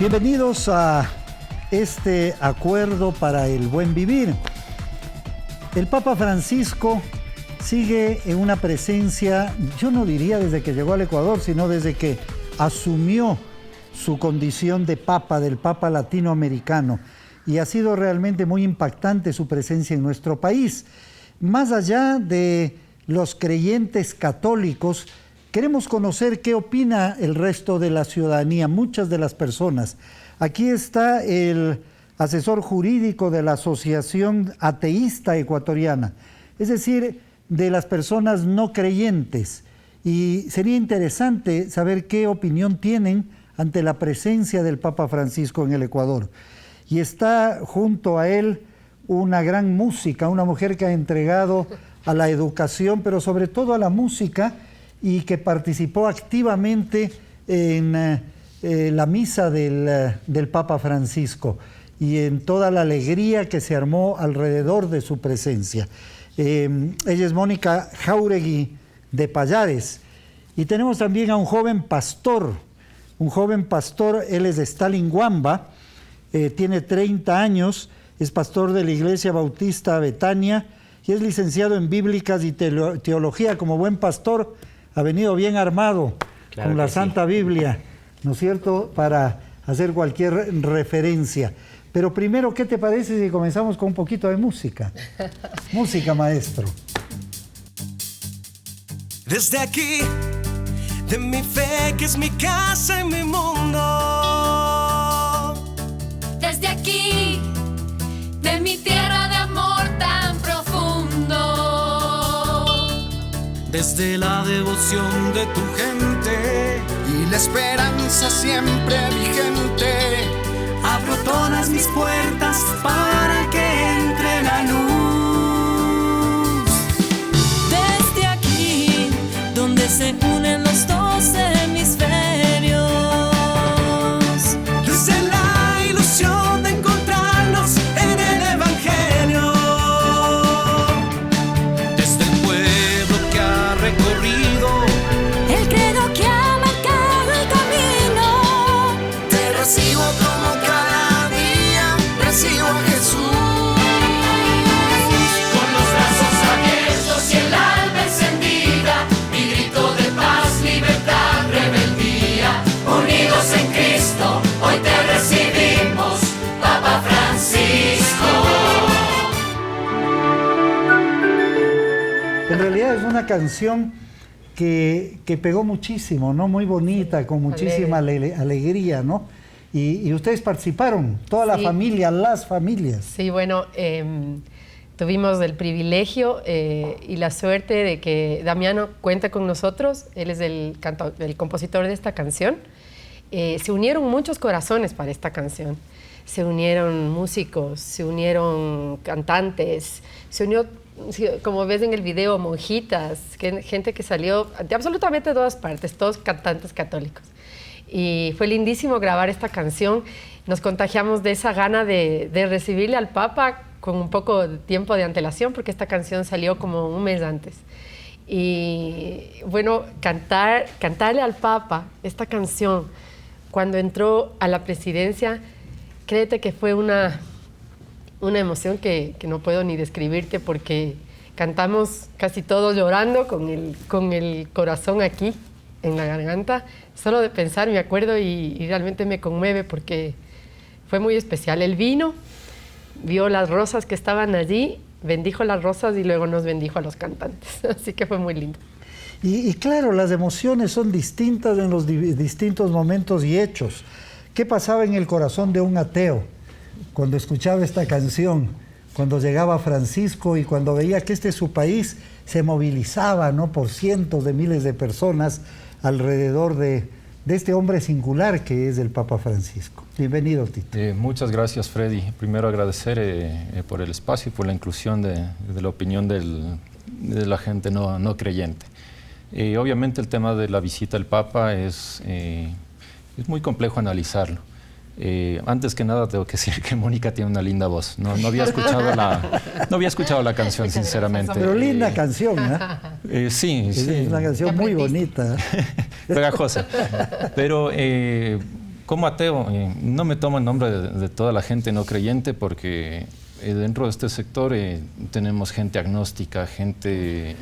Bienvenidos a este acuerdo para el buen vivir. El Papa Francisco sigue en una presencia, yo no diría desde que llegó al Ecuador, sino desde que asumió su condición de Papa, del Papa latinoamericano. Y ha sido realmente muy impactante su presencia en nuestro país. Más allá de los creyentes católicos, queremos conocer qué opina el resto de la ciudadanía, muchas de las personas. Aquí está el asesor jurídico de la Asociación Ateísta Ecuatoriana, es decir, de las personas no creyentes. Y sería interesante saber qué opinión tienen ante la presencia del Papa Francisco en el Ecuador. Y está junto a él una gran música, una mujer que ha entregado a la educación, pero sobre todo a la música, y que participó activamente en la misa del Papa Francisco y en toda la alegría que se armó alrededor de su presencia. Ella es Mónica Jáuregui de Pallares. Y tenemos también a un joven pastor, él es de Stalinguamba, tiene 30 años, es pastor de la Iglesia Bautista Betania y es licenciado en Bíblicas y Teología. Como buen pastor, ha venido bien armado, claro, con la Santa Biblia, ¿no es cierto?, para hacer cualquier referencia. Pero primero, ¿qué te parece si comenzamos con un poquito de música? Música, maestro. Desde aquí, de mi fe, que es mi casa y mi mundo. Desde aquí, de mi tierra de amor tan profundo. Desde la devoción de tu gente y la esperanza siempre vigente, abro todas mis puertas para que entre la luz. Desde aquí, donde se unen los dos hemisferios. Desde la ilusión de encontrarnos en el Evangelio. Desde el pueblo que ha recorrido el credo que ha marcado el camino. te recibo como cada día recibo a Jesús. Con los brazos abiertos y el alma encendida, mi grito de paz, libertad, rebeldía. Unidos en Cristo, hoy te recibimos, Papa Francisco. En realidad es una canción que pegó muchísimo, ¿no? Muy bonita, con muchísima alegría, ¿no? Y ustedes participaron, toda la familia, las familias. Sí, bueno, tuvimos el privilegio y la suerte de que Damiano cuenta con nosotros. Él es el compositor de esta canción. Se unieron muchos corazones para esta canción. Se unieron músicos, se unieron cantantes, se unió, como ves en el video, monjitas, gente que salió de absolutamente todas partes, todos cantantes católicos. Y fue lindísimo grabar esta canción. Nos contagiamos de esa gana de recibirle al Papa con un poco de tiempo de antelación, porque esta canción salió como un mes antes. Y bueno, cantarle al Papa esta canción cuando entró a la presidencia, créete que fue una emoción que no puedo ni describirte, porque cantamos casi todos llorando con el corazón aquí en la garganta. Solo de pensar me acuerdo y realmente me conmueve porque fue muy especial. Él vino, vio las rosas que estaban allí, bendijo las rosas y luego nos bendijo a los cantantes. Así que fue muy lindo. Y claro, las emociones son distintas en los distintos momentos y hechos. ¿Qué pasaba en el corazón de un ateo cuando escuchaba esta canción? Cuando llegaba Francisco y cuando veía que su país se movilizaba, ¿no?, por cientos de miles de personas alrededor de este hombre singular que es el Papa Francisco. Bienvenido, Tito. Muchas gracias, Freddy. Primero agradecer por el espacio y por la inclusión de la opinión de la gente no creyente. Obviamente el tema de la visita del Papa es muy complejo analizarlo. Antes que nada tengo que decir que Mónica tiene una linda voz. No había escuchado la canción, sinceramente. Pero linda canción, ¿eh? Sí. Es una canción muy bonita. Pegajosa. Pero como ateo, no me tomo el nombre de toda la gente no creyente porque dentro de este sector tenemos gente agnóstica, gente,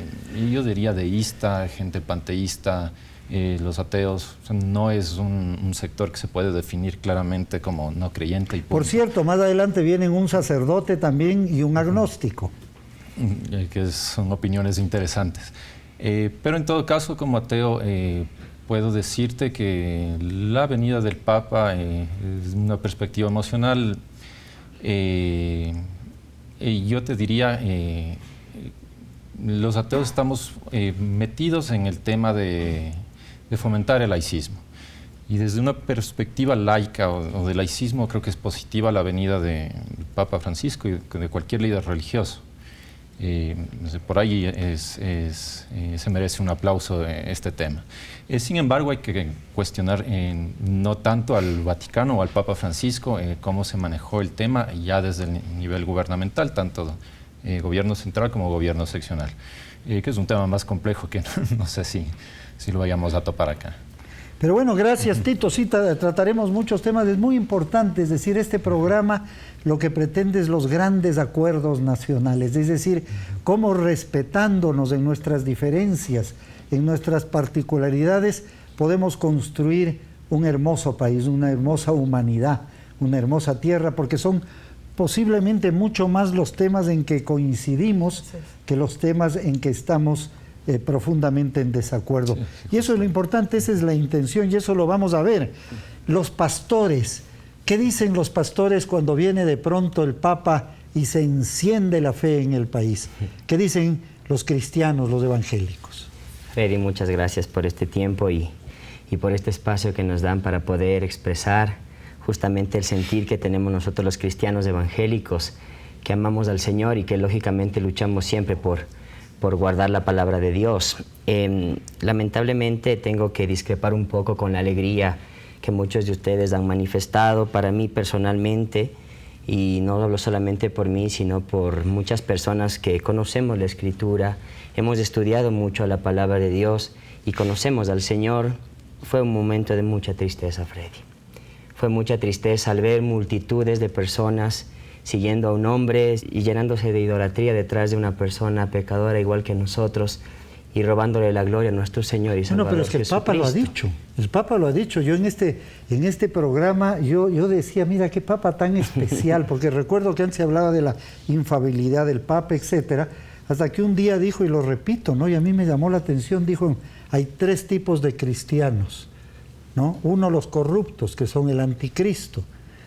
yo diría deísta, gente panteísta, los ateos. O sea, no es un sector que se puede definir claramente como no creyente. Por cierto, más adelante vienen un sacerdote también y un agnóstico. Que son opiniones interesantes. Pero en todo caso, como ateo, puedo decirte que la venida del Papa, desde una perspectiva emocional, yo te diría, los ateos estamos metidos en el tema de fomentar el laicismo. Y desde una perspectiva laica o de laicismo, creo que es positiva la venida del Papa Francisco y de cualquier líder religioso. Por ahí se merece un aplauso este tema. Sin embargo, hay que cuestionar no tanto al Vaticano o al Papa Francisco cómo se manejó el tema ya desde el nivel gubernamental, tanto gobierno central como gobierno seccional, que es un tema más complejo que no sé si lo vayamos a topar acá. Pero bueno, gracias Tito, sí trataremos muchos temas, es muy importante, es decir, este programa lo que pretende es los grandes acuerdos nacionales, es decir, cómo respetándonos en nuestras diferencias, en nuestras particularidades, podemos construir un hermoso país, una hermosa humanidad, una hermosa tierra, porque son posiblemente mucho más los temas en que coincidimos que los temas en que estamos profundamente en desacuerdo. Y eso es lo importante, esa es la intención y eso lo vamos a ver. Los pastores, ¿qué dicen los pastores cuando viene de pronto el Papa y se enciende la fe en el país? ¿Qué dicen los cristianos, los evangélicos? Freddy, muchas gracias por este tiempo y por este espacio que nos dan para poder expresar justamente el sentir que tenemos nosotros los cristianos evangélicos, que amamos al Señor y que lógicamente luchamos siempre por guardar la palabra de Dios. Lamentablemente tengo que discrepar un poco con la alegría que muchos de ustedes han manifestado. Para mí personalmente, y no hablo solamente por mí, sino por muchas personas que conocemos la Escritura, hemos estudiado mucho la palabra de Dios y conocemos al Señor, fue un momento de mucha tristeza, Freddy. Fue mucha tristeza al ver multitudes de personas siguiendo a un hombre y llenándose de idolatría detrás de una persona pecadora igual que nosotros y robándole la gloria a nuestro Señor y Salvador. No, pero es que el Papa lo ha dicho. El Papa lo ha dicho. Yo en este programa yo decía, mira qué Papa tan especial, porque recuerdo que antes se hablaba de la infalibilidad del Papa, etcétera, hasta que un día dijo, y lo repito, ¿no? Y a mí me llamó la atención, dijo, hay 3 tipos de cristianos, ¿no? 1, los corruptos, que son el anticristo.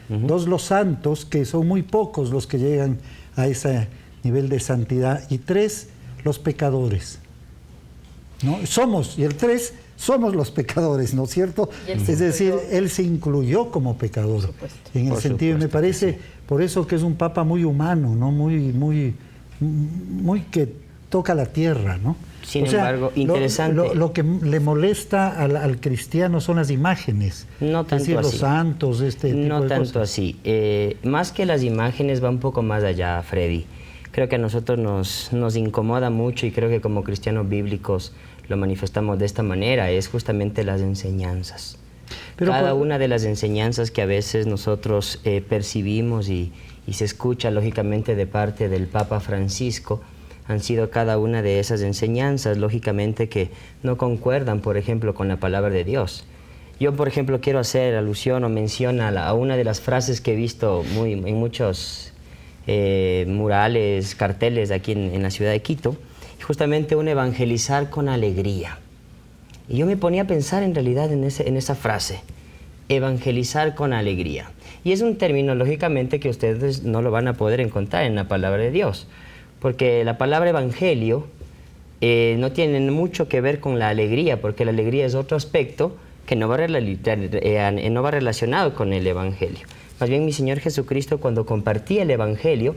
2, los santos, que son muy pocos los que llegan a ese nivel de santidad. Y 3, los pecadores, ¿no? Y el 3, somos los pecadores, ¿no es cierto? Es decir, él se incluyó como pecador, en el sentido, me parece, por eso que es un Papa muy humano, ¿no? Muy que toca la tierra, ¿no? Sin embargo, interesante. Lo que le molesta al cristiano son las imágenes. No tanto es decir, así. Los santos, este tipo no de tanto cosas. así. Más que las imágenes va un poco más allá, Freddy. Creo que a nosotros nos incomoda mucho y creo que como cristianos bíblicos lo manifestamos de esta manera, es justamente las enseñanzas. Pero cada una de las enseñanzas que a veces nosotros percibimos y se escucha lógicamente de parte del Papa Francisco, han sido cada una de esas enseñanzas, lógicamente, que no concuerdan, por ejemplo, con la palabra de Dios. Yo, por ejemplo, quiero hacer alusión o mención a una de las frases que he visto en muchos murales, carteles aquí en la ciudad de Quito, justamente un evangelizar con alegría. Y yo me ponía a pensar en realidad en esa frase, evangelizar con alegría. Y es un término, lógicamente, que ustedes no lo van a poder encontrar en la palabra de Dios, porque la palabra evangelio no tiene mucho que ver con la alegría, porque la alegría es otro aspecto que no va relacionado con el evangelio. Más bien mi Señor Jesucristo, cuando compartía el evangelio,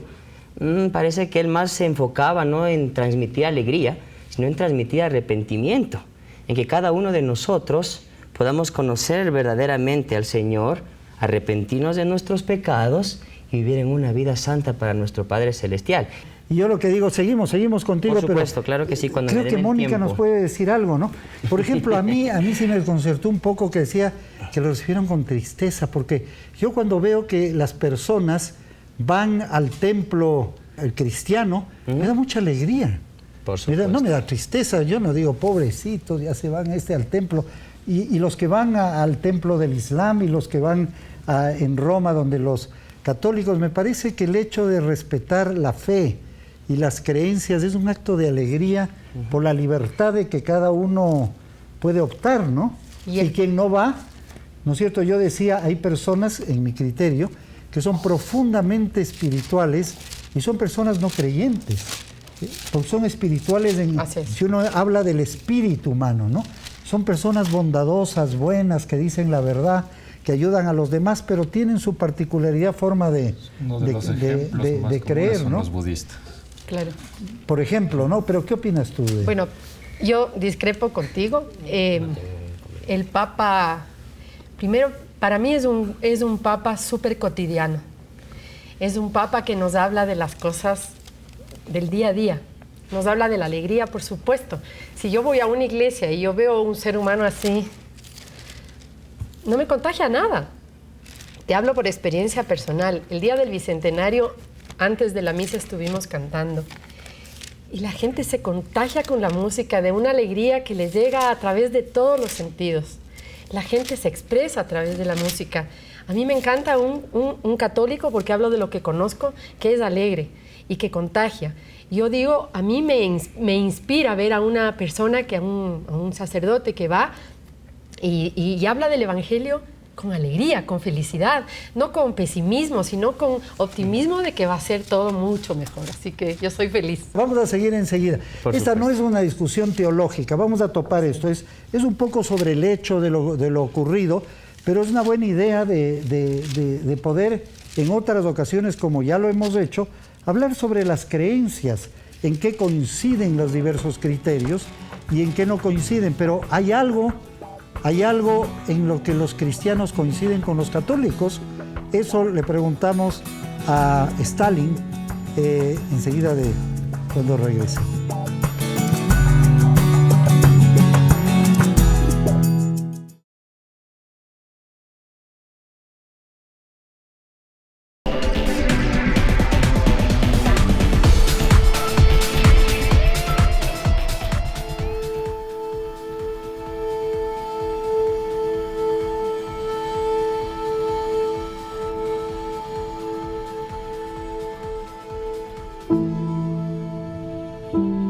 parece que Él más se enfocaba no en transmitir alegría, sino en transmitir arrepentimiento, en que cada uno de nosotros podamos conocer verdaderamente al Señor, arrepentirnos de nuestros pecados y vivir en una vida santa para nuestro Padre Celestial. Y yo lo que digo, seguimos contigo. Por supuesto, claro que sí, cuando creo me que den el Mónica tiempo. nos puede decir algo, ¿no? Por ejemplo, a mí sí me desconcertó un poco que decía que lo recibieron con tristeza, porque yo cuando veo que las personas van al templo cristiano, me da mucha alegría. Por supuesto. No me da tristeza, yo no digo, pobrecitos, ya se van al templo. Y los que van al templo del Islam y los que van en Roma, donde los católicos, me parece que el hecho de respetar la fe y las creencias es un acto de alegría por la libertad de que cada uno puede optar, ¿no? Y quien no va, ¿no es cierto? Yo decía, hay personas, en mi criterio, que son profundamente espirituales y son personas no creyentes, porque son espirituales, si uno habla del espíritu humano, ¿no? Son personas bondadosas, buenas, que dicen la verdad, que ayudan a los demás, pero tienen su particularidad forma de creer, son ¿no? Los budistas. Claro. Por ejemplo, ¿no? Pero ¿qué opinas tú de...? Bueno, yo discrepo contigo. El Papa, primero, para mí es un Papa súper cotidiano. Es un Papa que nos habla de las cosas del día a día. Nos habla de la alegría, por supuesto. Si yo voy a una iglesia y yo veo un ser humano así, no me contagia nada. Te hablo por experiencia personal. El día del Bicentenario, antes de la misa estuvimos cantando y la gente se contagia con la música de una alegría que les llega a través de todos los sentidos. La gente se expresa a través de la música. A mí me encanta un católico, porque hablo de lo que conozco, que es alegre y que contagia. Yo digo, a mí me inspira ver a una persona, a un sacerdote que va y habla del Evangelio con alegría, con felicidad, no con pesimismo, sino con optimismo de que va a ser todo mucho mejor. Así que yo soy feliz. Vamos a seguir enseguida. Esta no es una discusión teológica, vamos a topar esto. Es un poco sobre el hecho de lo ocurrido, pero es una buena idea de poder, en otras ocasiones, como ya lo hemos hecho, hablar sobre las creencias, en qué coinciden los diversos criterios y en qué no coinciden. Pero hay algo en lo que los cristianos coinciden con los católicos. Eso le preguntamos a Stalin enseguida de cuando regrese.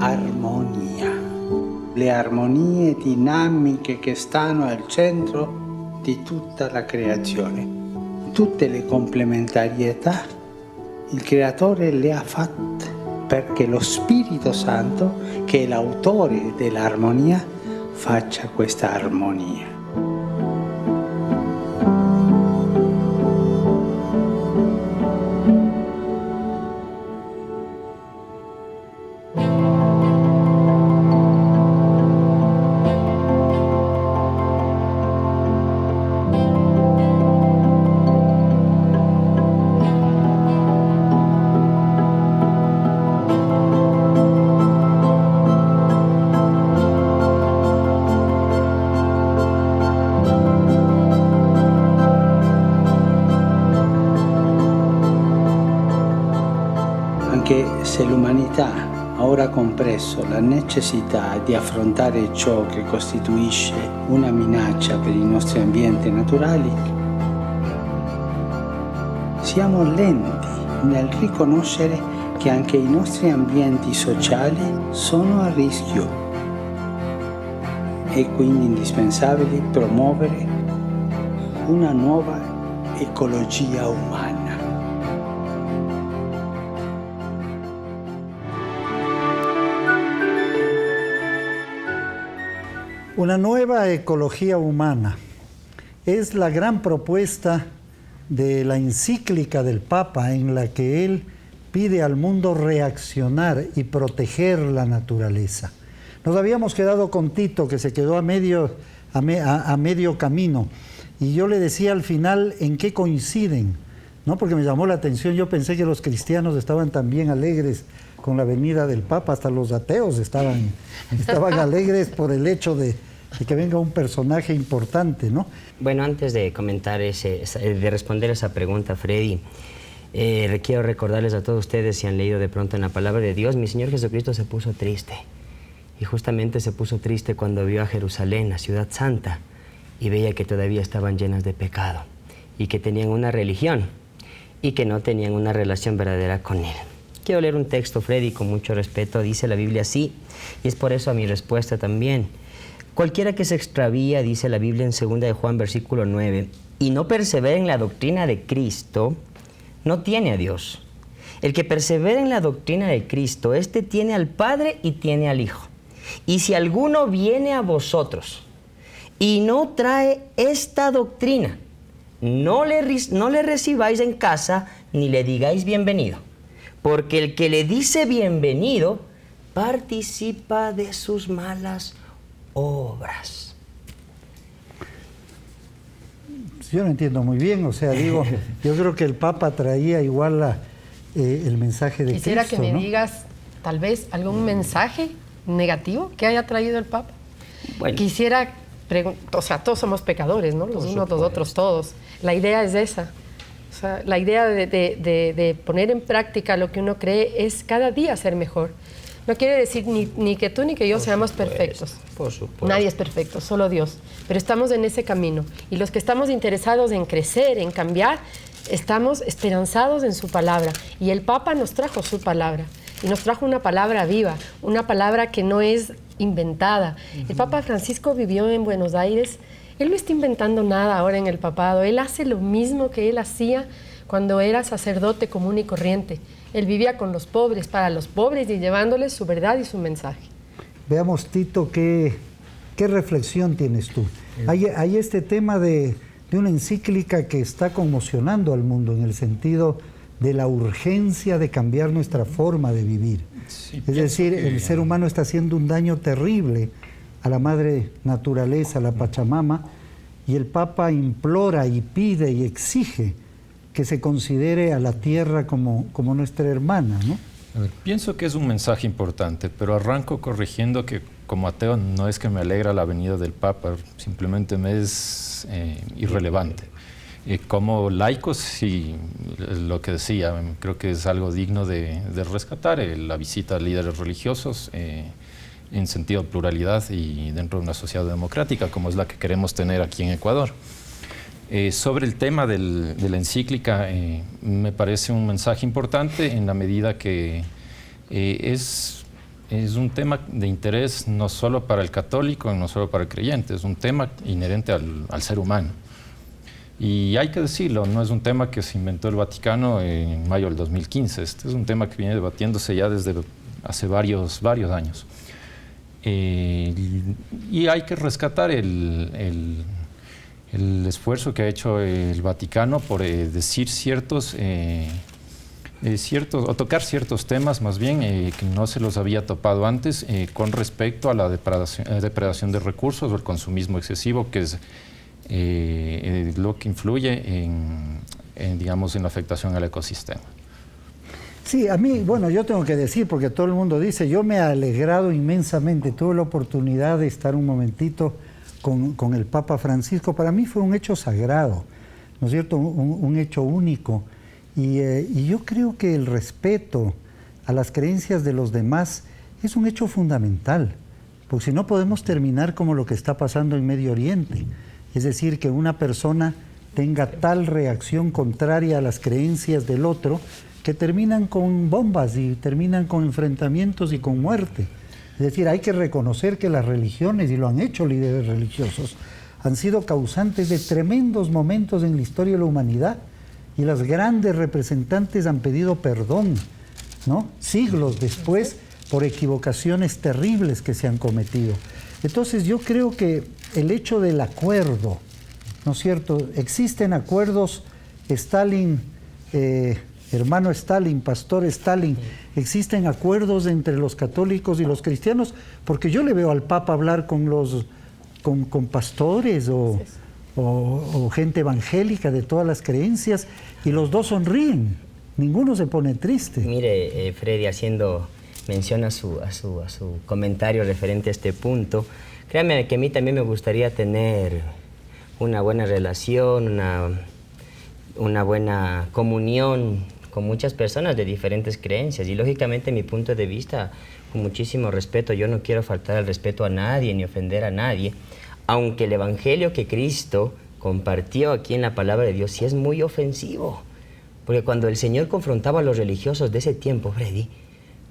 Armonia. Le armonie dinamiche che stanno al centro di tutta la creazione. Tutte le complementarietà il Creatore le ha fatte perché lo Spirito Santo, che è l'autore dell'armonia, faccia questa armonia. Anche se l'umanità ha ora compreso la necessità di affrontare ciò che costituisce una minaccia per i nostri ambienti naturali, siamo lenti nel riconoscere che anche i nostri ambienti sociali sono a rischio. È quindi indispensabile promuovere una nuova ecologia umana. Una nueva ecología humana es la gran propuesta de la encíclica del Papa, en la que él pide al mundo reaccionar y proteger la naturaleza. Nos habíamos quedado con Tito, que se quedó a medio camino, y yo le decía al final en qué coinciden, ¿no? Porque me llamó la atención. Yo pensé que los cristianos estaban también alegres con la venida del Papa, hasta los ateos estaban alegres por el hecho de que venga un personaje importante, ¿no? Bueno, antes de comentar de responder esa pregunta, Freddy, quiero recordarles a todos ustedes, si han leído de pronto en la palabra de Dios, mi Señor Jesucristo se puso triste. Y justamente se puso triste cuando vio a Jerusalén, la ciudad santa, y veía que todavía estaban llenas de pecado, y que tenían una religión, y que no tenían una relación verdadera con Él. Quiero leer un texto, Freddy, con mucho respeto. Dice la Biblia así, y es por eso a mi respuesta también. Cualquiera que se extravía, dice la Biblia en 2 de Juan, versículo 9, y no persevera en la doctrina de Cristo, no tiene a Dios. El que persevera en la doctrina de Cristo, este tiene al Padre y tiene al Hijo. Y si alguno viene a vosotros y no trae esta doctrina, no le recibáis en casa ni le digáis bienvenido, porque el que le dice bienvenido participa de sus malas obras. Yo no entiendo muy bien, o sea, digo, yo creo que el Papa traía igual el mensaje de Quisiera Cristo, que me ¿no? digas, tal vez, algún mensaje negativo que haya traído el Papa. Bueno. Quisiera o sea, todos somos pecadores, ¿no? Los unos, los otros, todos. La idea es esa. O sea, la idea de poner en práctica lo que uno cree es cada día ser mejor. No quiere decir ni que tú ni que yo seamos perfectos. Por supuesto. Nadie es perfecto, solo Dios. Pero estamos en ese camino. Y los que estamos interesados en crecer, en cambiar, estamos esperanzados en su palabra. Y el Papa nos trajo su palabra. Y nos trajo una palabra viva, una palabra que no es inventada. El Papa Francisco vivió en Buenos Aires. Él no está inventando nada ahora en el papado. Él hace lo mismo que él hacía cuando era sacerdote común y corriente. Él vivía con los pobres, para los pobres, y llevándoles su verdad y su mensaje. Veamos, Tito, ¿qué reflexión tienes tú? Hay este tema de una encíclica que está conmocionando al mundo en el sentido de la urgencia de cambiar nuestra forma de vivir. Sí, es decir, el ser humano está haciendo un daño terrible a la madre naturaleza, a la Pachamama, y el Papa implora y pide y exige que se considere a la tierra como nuestra hermana, ¿no? A ver, pienso que es un mensaje importante, pero arranco corrigiendo que como ateo no es que me alegra la venida del Papa, simplemente me es irrelevante. Como laicos, sí, lo que decía, creo que es algo digno de rescatar, la visita a líderes religiosos en sentido de pluralidad y dentro de una sociedad democrática, como es la que queremos tener aquí en Ecuador. Sobre el tema de la encíclica, me parece un mensaje importante en la medida que es un tema de interés no solo para el católico, no solo para el creyente, es un tema inherente al ser humano. Y hay que decirlo, no es un tema que se inventó el Vaticano en mayo del 2015, este es un tema que viene debatiéndose ya desde hace varios años. Y hay que rescatar el esfuerzo que ha hecho el Vaticano por decir o tocar ciertos temas más bien que no se los había topado antes con respecto a la depredación de recursos o el consumismo excesivo, que es lo que influye digamos, en la afectación al ecosistema. Sí, a mí, bueno, yo tengo que decir, porque todo el mundo dice, yo me he alegrado inmensamente, tuve la oportunidad de estar un momentito con el Papa Francisco. Para mí fue un hecho sagrado, ¿no es cierto?, un hecho único, y yo creo que el respeto a las creencias de los demás es un hecho fundamental, porque si no podemos terminar como lo que está pasando en Medio Oriente. Es decir, que una persona tenga tal reacción contraria a las creencias del otro que terminan con bombas y terminan con enfrentamientos y con muerte. Es decir, hay que reconocer que las religiones, y lo han hecho líderes religiosos, han sido causantes de tremendos momentos en la historia de la humanidad, y las grandes representantes han pedido perdón, ¿no?, siglos después, por equivocaciones terribles que se han cometido. Entonces yo creo que el hecho del acuerdo, ¿no es cierto? Existen acuerdos, Stalin, hermano Stalin, pastor Stalin, existen acuerdos entre los católicos y los cristianos, porque yo le veo al Papa hablar con pastores o gente evangélica de todas las creencias, y los dos sonríen, ninguno se pone triste. Mire, Freddy, haciendo mención a su comentario referente a este punto. Créanme que a mí también me gustaría tener una buena relación, una buena comunión con muchas personas de diferentes creencias. Y lógicamente mi punto de vista, con muchísimo respeto, yo no quiero faltar al respeto a nadie ni ofender a nadie, aunque el evangelio que Cristo compartió aquí en la palabra de Dios sí es muy ofensivo. Porque cuando el Señor confrontaba a los religiosos de ese tiempo, Freddy,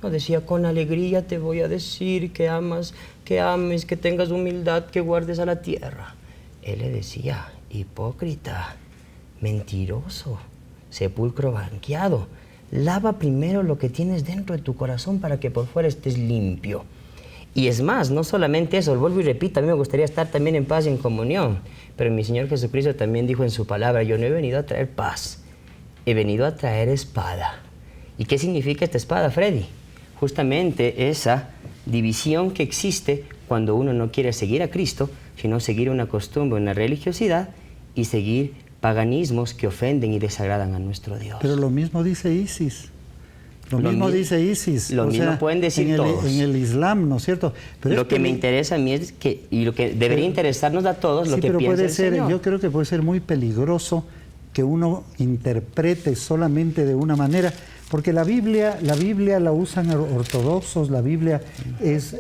no decía: con alegría te voy a decir que amas, que ames, que tengas humildad, que guardes a la tierra. Él le decía: hipócrita, mentiroso, sepulcro blanqueado, lava primero lo que tienes dentro de tu corazón para que por fuera estés limpio. Y es más, no solamente eso, vuelvo y repito, a mí me gustaría estar también en paz y en comunión, pero mi Señor Jesucristo también dijo en su palabra: yo no he venido a traer paz, he venido a traer espada. ¿Y qué significa esta espada, Freddy? Justamente esa división que existe cuando uno no quiere seguir a Cristo, sino seguir una costumbre, una religiosidad y seguir paganismos que ofenden y desagradan a nuestro Dios. Pero lo mismo dice ISIS. Lo mismo dice ISIS. Lo mismo pueden decir todos. En el Islam, ¿no es cierto? Pero lo que me interesa a mí es que, y lo que debería interesarnos a todos, lo que piensa el Señor. Yo creo que puede ser muy peligroso que uno interprete solamente de una manera, porque la Biblia la usan ortodoxos, la Biblia es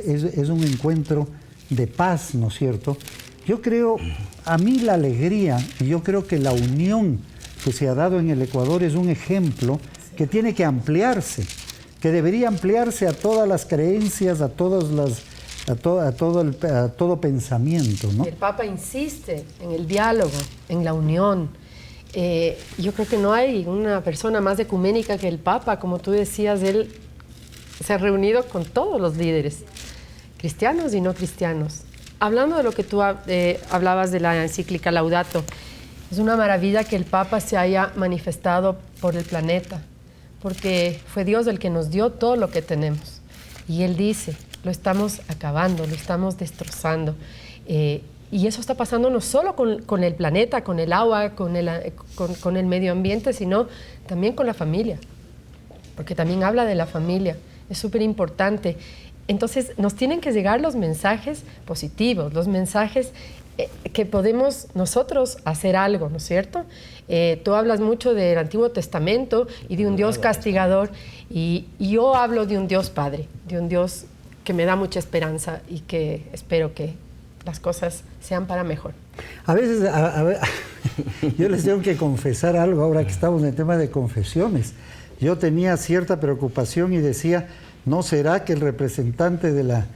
un encuentro de paz, ¿no es cierto? Yo creo, a mí la alegría, y yo creo que la unión que se ha dado en el Ecuador es un ejemplo que tiene que ampliarse, que debería ampliarse a todas las creencias, a todo pensamiento, ¿no? El Papa insiste en el diálogo, en la unión. Yo creo que no hay una persona más ecuménica que el Papa. Como tú decías, él se ha reunido con todos los líderes, cristianos y no cristianos. Hablando de lo que tú hablabas de la encíclica Laudato, es una maravilla que el Papa se haya manifestado por el planeta, porque fue Dios el que nos dio todo lo que tenemos. Y Él dice: lo estamos acabando, lo estamos destrozando. Y eso está pasando no solo con el planeta, con el agua, con el medio ambiente, sino también con la familia, porque también habla de la familia. Es súper importante. Entonces, nos tienen que llegar los mensajes positivos, los mensajes que podemos nosotros hacer algo, ¿no es cierto? Tú hablas mucho del Antiguo Testamento y de un Dios castigador, y yo hablo de un Dios Padre, de un Dios que me da mucha esperanza y que espero que las cosas sean para mejor. A veces, yo les tengo que confesar algo ahora que estamos en el tema de confesiones. Yo tenía cierta preocupación y decía: ¿no será que el representante de la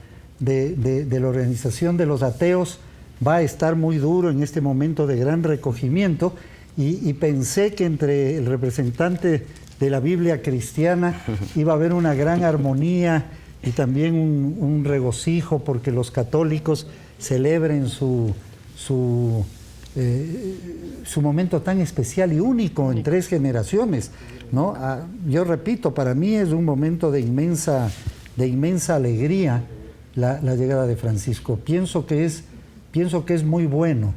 organización de los ateos va a estar muy duro en este momento de gran recogimiento? Y pensé que entre el representante de la Biblia cristiana iba a haber una gran armonía y también un regocijo porque los católicos celebren su momento tan especial y único en 3 generaciones, ¿no? Yo repito, para mí es un momento de inmensa alegría la llegada de Francisco. Pienso que es muy bueno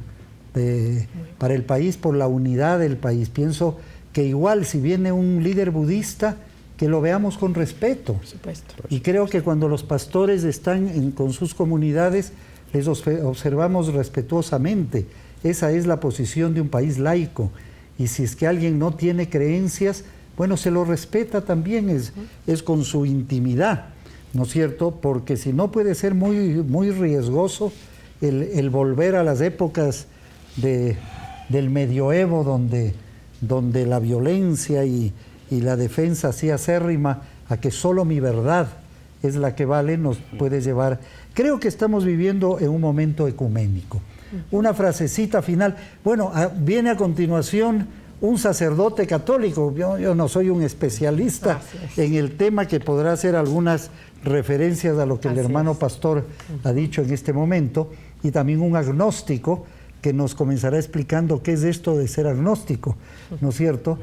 para el país, por la unidad del país. Pienso que igual si viene un líder budista, que lo veamos con respeto. Por supuesto. Y creo que cuando los pastores están con sus comunidades, les observamos respetuosamente. Esa es la posición de un país laico. Y si es que alguien no tiene creencias, bueno, se lo respeta también, es con su intimidad, ¿no es cierto? Porque si no, puede ser muy, muy riesgoso el volver a las épocas del medioevo, donde la violencia y la defensa así acérrima a que solo mi verdad es la que vale, nos puede llevar. Creo que estamos viviendo en un momento ecuménico. Una frasecita final. Bueno, viene a continuación un sacerdote católico. Yo no soy un especialista en el tema, que podrá hacer algunas referencias a lo que el hermano pastor ha dicho en este momento, y también un agnóstico que nos comenzará explicando qué es esto de ser agnóstico, ¿no es cierto?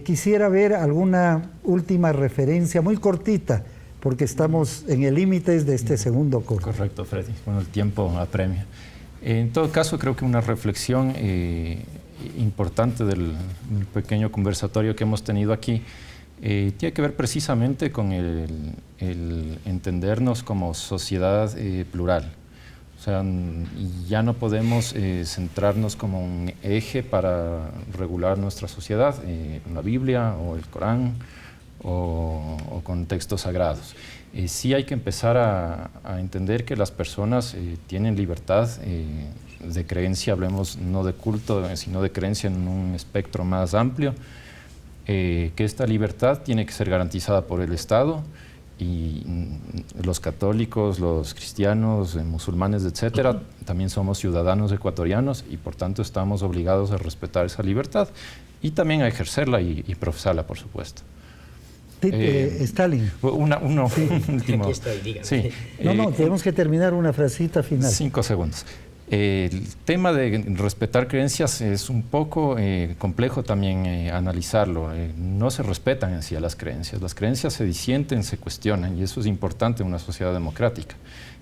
Quisiera ver alguna última referencia muy cortita, porque estamos en el límite de este segundo corte. Correcto, Freddy. Bueno, el tiempo apremia. En todo caso, creo que una reflexión importante del pequeño conversatorio que hemos tenido aquí tiene que ver precisamente con el entendernos como sociedad plural. O sea, ya no podemos centrarnos como un eje para regular nuestra sociedad, la Biblia o el Corán o con textos sagrados. Sí hay que empezar a entender que las personas tienen libertad de creencia, hablemos no de culto, sino de creencia en un espectro más amplio, que esta libertad tiene que ser garantizada por el Estado, y los católicos, los cristianos, musulmanes, etcétera, también somos ciudadanos ecuatorianos y por tanto estamos obligados a respetar esa libertad y también a ejercerla y profesarla, por supuesto. Stalin. Último. Aquí estoy, dígame. Sí. No, tenemos que terminar una frasita final. 5 segundos. El tema de respetar creencias es un poco complejo también analizarlo. No se respetan en sí a las creencias se disienten, se cuestionan y eso es importante en una sociedad democrática.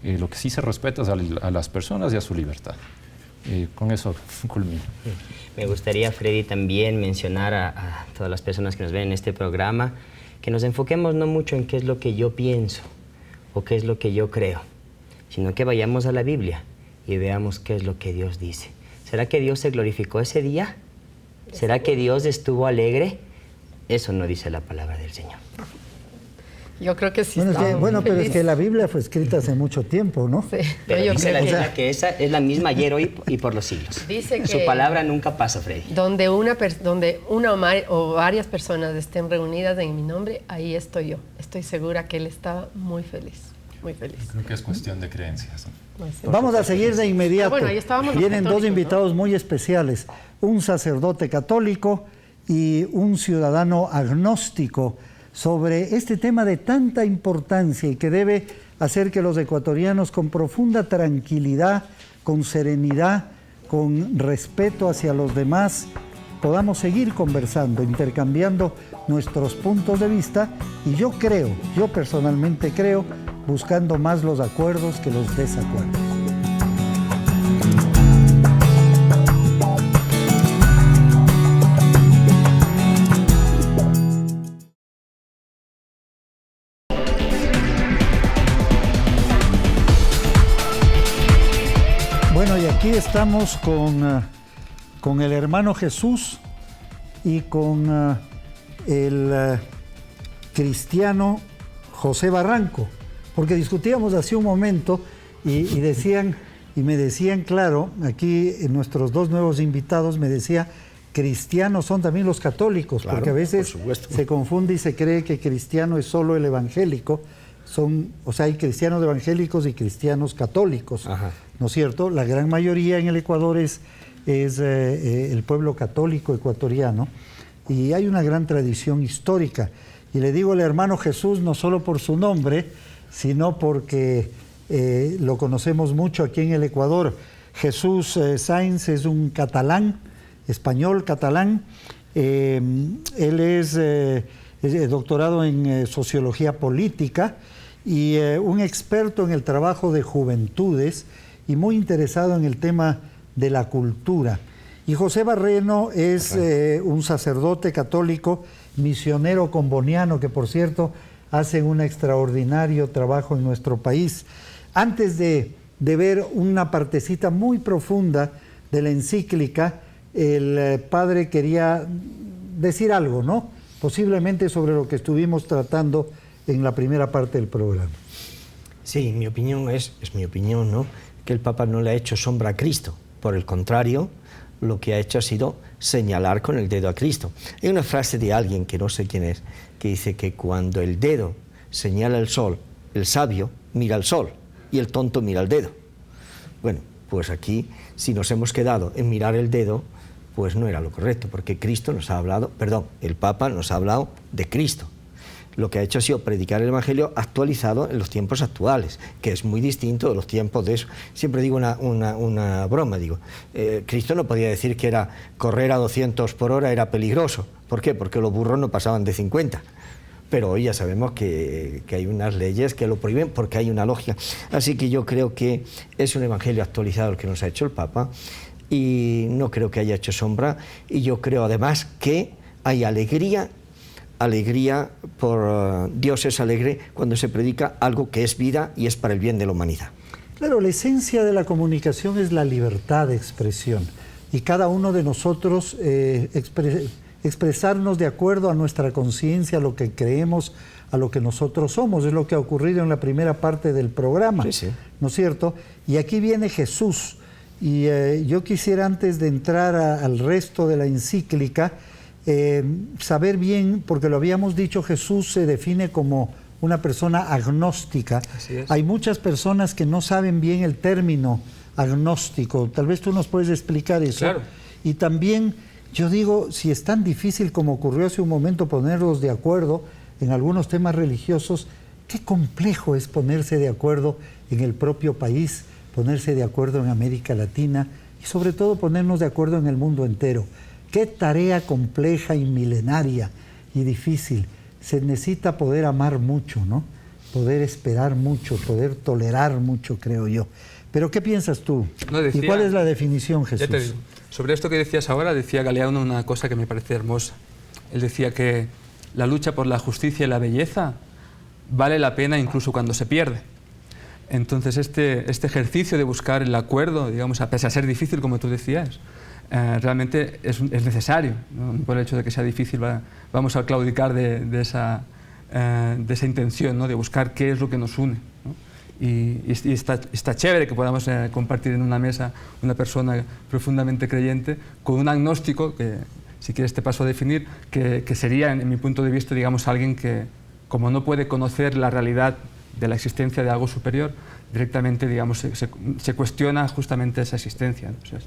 Lo que sí se respeta es a las personas y a su libertad. Con eso culmino. Me gustaría, Freddy, también mencionar a todas las personas que nos ven en este programa que nos enfoquemos no mucho en qué es lo que yo pienso o qué es lo que yo creo, sino que vayamos a la Biblia y veamos qué es lo que Dios dice. ¿Será que Dios se glorificó ese día? ¿Será que Dios estuvo alegre? Eso no dice la palabra del Señor. Yo creo que sí. Pero es que la Biblia fue escrita hace mucho tiempo, ¿no? Sí. Pero yo dice la creo Biblia que esa es la misma ayer, hoy y por los siglos. Dice que su palabra nunca pasa, Freddy. Donde una o varias personas estén reunidas en mi nombre, ahí estoy yo. Estoy segura que Él estaba muy feliz. Muy feliz. Creo que es cuestión de creencias. Vamos a seguir de inmediato. Bueno, ahí estábamos los Vienen dos católicos, invitados ¿no? muy especiales, un sacerdote católico y un ciudadano agnóstico, sobre este tema de tanta importancia y que debe hacer que los ecuatorianos con profunda tranquilidad, con serenidad, con respeto hacia los demás, podamos seguir conversando, intercambiando nuestros puntos de vista y yo personalmente creo, buscando más los acuerdos que los desacuerdos. Bueno, y aquí estamos con el hermano Jesús y con el cristiano José Barranco, porque discutíamos hace un momento y me decían, claro, aquí nuestros dos nuevos invitados me decía, cristianos son también los católicos, claro, porque a veces se confunde y se cree que cristiano es solo el evangélico, hay cristianos evangélicos y cristianos católicos. Ajá. ¿No es cierto? La gran mayoría en el Ecuador es el pueblo católico ecuatoriano y hay una gran tradición histórica. Y le digo al hermano Jesús no solo por su nombre, sino porque lo conocemos mucho aquí en el Ecuador. Jesús Sáenz es un catalán, español catalán. Él es doctorado en sociología política y un experto en el trabajo de juventudes y muy interesado en el tema de la cultura. Y José Barreno es un sacerdote católico, misionero comboniano, que por cierto hace un extraordinario trabajo en nuestro país. Antes de ver una partecita muy profunda de la encíclica, el padre quería decir algo, ¿no? Posiblemente sobre lo que estuvimos tratando en la primera parte del programa. Sí, mi opinión es mi opinión, ¿no? Que el Papa no le ha hecho sombra a Cristo. Por el contrario, lo que ha hecho ha sido señalar con el dedo a Cristo. Hay una frase de alguien, que no sé quién es, que dice que cuando el dedo señala el sol, el sabio mira al sol y el tonto mira al dedo. Bueno, pues aquí, si nos hemos quedado en mirar el dedo, pues no era lo correcto, porque Cristo nos ha hablado, el Papa nos ha hablado de Cristo. Lo que ha hecho ha sido predicar el Evangelio actualizado en los tiempos actuales, que es muy distinto de los tiempos de eso. Siempre digo una broma, Cristo no podía decir que correr a 200 por hora era peligroso. ¿Por qué? Porque los burros no pasaban de 50. Pero hoy ya sabemos que hay unas leyes que lo prohíben porque hay una lógica. Así que yo creo que es un Evangelio actualizado el que nos ha hecho el Papa y no creo que haya hecho sombra y yo creo además que hay alegría alegría por Dios es alegre cuando se predica algo que es vida y es para el bien de la humanidad. Claro, la esencia de la comunicación es la libertad de expresión y cada uno de nosotros expresarnos de acuerdo a nuestra conciencia, a lo que creemos, a lo que nosotros somos. Es lo que ha ocurrido en la primera parte del programa, Sí, sí. ¿no es cierto? Y aquí viene Jesús. Y yo quisiera, antes de entrar al resto de la encíclica, saber bien, porque lo habíamos dicho, Jesús se define como una persona agnóstica. Así es. Hay muchas personas que no saben bien el término agnóstico. Tal vez tú nos puedes explicar eso. Claro. Y también, yo digo, si es tan difícil como ocurrió hace un momento ponerlos de acuerdo en algunos temas religiosos, qué complejo es ponerse de acuerdo en el propio país, ponerse de acuerdo en América Latina y sobre todo ponernos de acuerdo en el mundo entero. Qué tarea compleja y milenaria y difícil. Se necesita poder amar mucho, ¿no? Poder esperar mucho, poder tolerar mucho, creo yo. Pero ¿qué piensas tú? No, decía- ¿Y cuál es la definición, Jesús? Ya te digo. Sobre esto que decías ahora, decía Galeano una cosa que me parece hermosa. Él decía que la lucha por la justicia y la belleza vale la pena incluso cuando se pierde. Entonces este ejercicio de buscar el acuerdo, digamos, a pesar de ser difícil, como tú decías, realmente es necesario, ¿no? Por el hecho de que sea difícil vamos a claudicar de esa intención, ¿no? De buscar qué es lo que nos une, ¿no? Y está chévere que podamos compartir en una mesa una persona profundamente creyente con un agnóstico, que si quieres te paso a definir, que sería, en mi punto de vista, digamos, alguien que, como no puede conocer la realidad de la existencia de algo superior, directamente, digamos, se cuestiona justamente esa existencia, ¿no? O sea,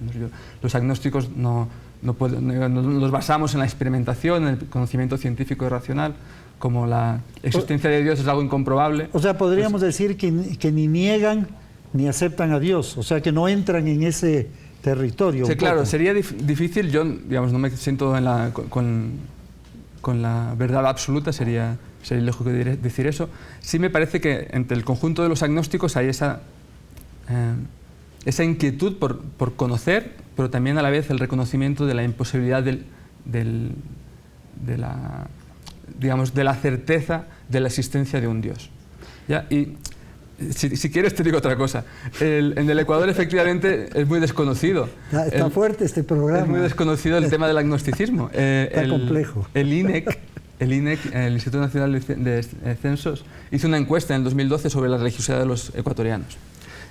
los agnósticos no nos basamos en la experimentación, en el conocimiento científico y racional, como la existencia de Dios es algo incomprobable. O sea, podríamos decir que ni niegan ni aceptan a Dios, o sea, que no entran en ese territorio. Sí, claro, poco. sería difícil, yo, digamos, no me siento con la verdad absoluta, sería lógico decir eso. Sí me parece que entre el conjunto de los agnósticos hay esa inquietud por conocer, pero también a la vez el reconocimiento de la imposibilidad de la certeza de la existencia de un Dios. ¿Ya? Y si quieres te digo otra cosa. En el Ecuador efectivamente es muy desconocido. Está fuerte este programa. Es muy desconocido el tema del agnosticismo. Está complejo. El INEC, el Instituto Nacional de Censos, hizo una encuesta en el 2012 sobre la religiosidad de los ecuatorianos.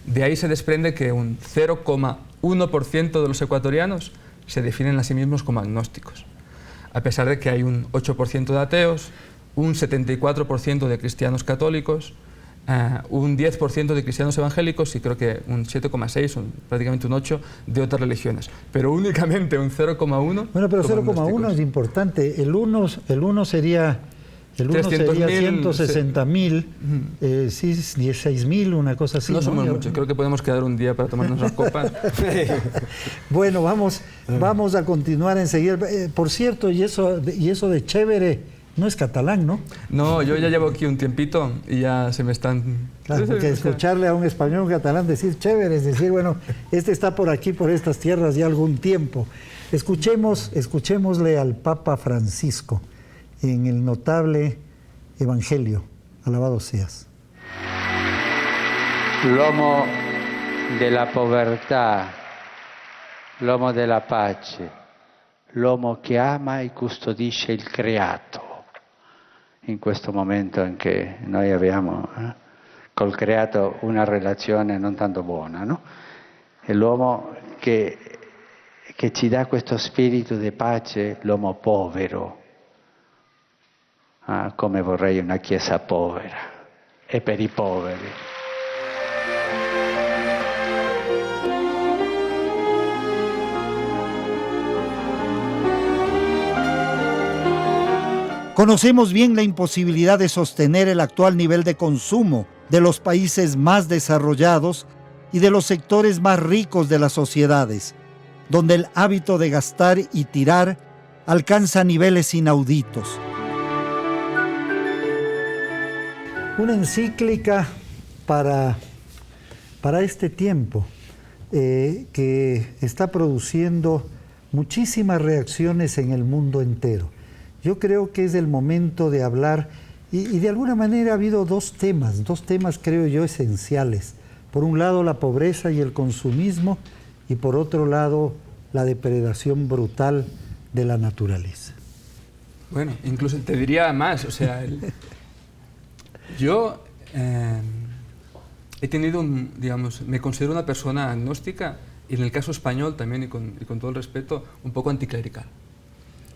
De ahí se desprende que un 0,1% de los ecuatorianos se definen a sí mismos como agnósticos, a pesar de que hay un 8% de ateos, un 74% de cristianos católicos, un 10% de cristianos evangélicos y creo que un 7,6 o prácticamente un 8 de otras religiones, pero únicamente un 0,1. Bueno, pero 0,1 es importante. El 1 sería 160.000, sí, 16.000, una cosa así. No somos muchos, creo que podemos quedar un día para tomarnos las copas. Bueno, vamos a continuar enseguida. Por cierto, y eso de chévere, no es catalán, ¿no? No, yo ya llevo aquí un tiempito y ya se me están... Claro, porque escucharle a un español, un catalán decir chévere, es decir, bueno, este está por aquí, por estas tierras ya algún tiempo. Escuchémosle al Papa Francisco en el notable Evangelio. Alabado seas. L'uomo della povertà, l'uomo della pace, l'uomo che ama e custodisce il creato. In questo momento in che noi abbiamo col creato una relazione non tanto buona, no? È l'uomo che ci dà questo spirito di pace, l'uomo povero. Come vorrei una chiesa povera e per i poveri. Conocemos bien la imposibilidad de sostener el actual nivel de consumo de los países más desarrollados y de los sectores más ricos de las sociedades, donde el hábito de gastar y tirar alcanza niveles inauditos. Una encíclica para este tiempo que está produciendo muchísimas reacciones en el mundo entero. yo creo que es el momento de hablar, y de alguna manera ha habido dos temas creo yo esenciales. Por un lado la pobreza y el consumismo, y por otro lado la depredación brutal de la naturaleza. Bueno, incluso te diría más, o sea, yo he tenido, digamos, me considero una persona agnóstica, y en el caso español también, y con todo el respeto, un poco anticlerical.